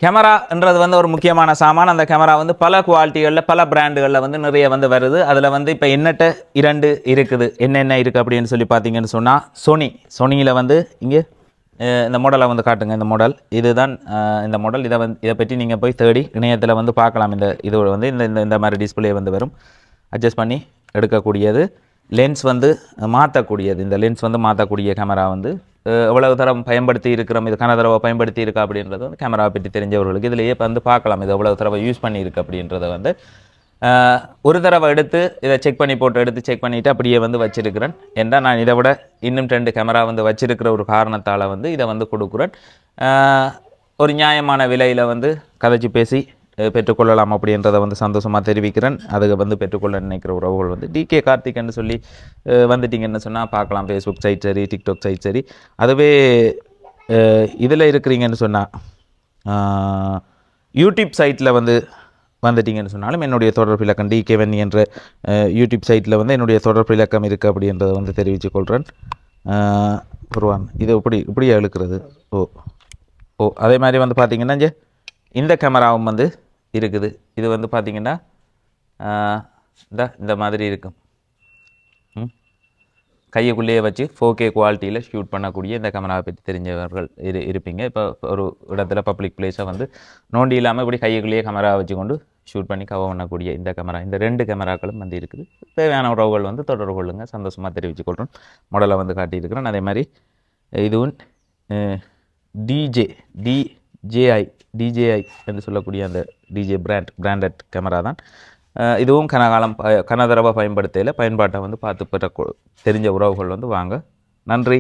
கேமரான்றது வந்து ஒரு முக்கியமான சாமான். அந்த கேமரா வந்து பல குவாலிட்டிகளில் பல பிராண்டுகளில் வந்து நிறைய வந்து வருது. அதில் வந்து இப்போ என்னட்ட 2 இருக்குது. என்னென்ன இருக்குது அப்படின்னு சொல்லி பார்த்தீங்கன்னு சொன்னால் சோனியில் வந்து இங்கே இந்த மாடலை வந்து காட்டுங்க. இந்த மாடல் இதுதான் இந்த மாடல். இதை பற்றி நீங்கள் போய் தேடி இணையத்தில் வந்து பார்க்கலாம். இதோட வந்து இந்த மாதிரி டிஸ்பிளே வந்து வரும். அட்ஜஸ்ட் பண்ணி எடுக்கக்கூடியது. லென்ஸ் வந்து மாற்றக்கூடியது. இந்த லென்ஸ் வந்து மாற்றக்கூடிய கேமரா வந்து எவ்வளவு தரம் பயன்படுத்தி இருக்கிறோம், இது கனதடவை பயன்படுத்தி இருக்கா அப்படின்றது வந்து கேமராவை பற்றி தெரிஞ்சவர்களுக்கு இதிலேயே வந்து பார்க்கலாம். இது எவ்வளவு தடவை யூஸ் பண்ணியிருக்கு அப்படின்றத வந்து ஒரு தடவை எடுத்து இதை செக் பண்ணி போட்டு எடுத்து செக் பண்ணிவிட்டு அப்படியே வந்து வச்சிருக்கிறேன். ஏன்னா நான் இதை விட இன்னும் 2 கேமரா வந்து வச்சிருக்கிற ஒரு காரணத்தால் வந்து இதை வந்து கொடுக்குறேன். ஒரு நியாயமான விலையில் வந்து கதைச்சி பேசி பெற்றுக்கொள்ளலாம் அப்படின்றத வந்து சந்தோஷமாக தெரிவிக்கிறேன். அதுக்கு வந்து பெற்றுக்கொள்ள நினைக்கிற உறவுகள் வந்து டிகே கார்த்திக்னு சொல்லி வந்துட்டிங்கன்னு சொன்னால் பார்க்கலாம். ஃபேஸ்புக் சைட் சரி, டிக்டாக் சைட் சரி. அதுவே இதில் இருக்கிறீங்கன்னு சொன்னால் யூடியூப் சைட்டில் வந்துட்டிங்கன்னு சொன்னாலும் என்னுடைய தொடர்பு இலக்கம் டிகேவன் என்ற யூடியூப் சைட்டில் வந்து என்னுடைய தொடர்பு இலக்கம் இருக்குது அப்படின்றத வந்து தெரிவித்து கொள்கிறேன். புருவான் இது இப்படியே இழுக்கிறது. அதே மாதிரி வந்து பார்த்திங்கன்னா இந்த கேமராவும் வந்து இருக்குது. இது வந்து பார்த்திங்கன்னா இந்த மாதிரி இருக்கும். கையுக்குள்ளேயே வச்சு 4K குவாலிட்டியில் ஷூட் பண்ணக்கூடிய இந்த கேமராவை பற்றி தெரிஞ்சவர்கள் இருப்பீங்க. இப்போ ஒரு இடத்துல பப்ளிக் பிளேஸை வந்து நோண்டி இல்லாமல் இப்படி கையுக்குள்ளேயே கேமரா வச்சு கொண்டு ஷூட் பண்ணி கவர் பண்ணக்கூடிய இந்த கேமரா, இந்த 2 கேமராக்களும் வந்து இருக்குது. தேவையான உறவுகள் வந்து தொடர்பு கொள்ளுங்கள். சந்தோஷமாக தெரிவித்துக்கொள்கிறோம். மாடலை வந்து காட்டியிருக்கிறேன். அதே மாதிரி இதுவும் DJI என்று சொல்லக்கூடிய அந்த டிஜே பிராண்டட் கேமரா தான். இதுவும் கனதடவை பயன்படுத்தல பயன்பாட்டை வந்து பார்த்து தெரிஞ்ச உறவுகள் வந்து வாங்க. நன்றி.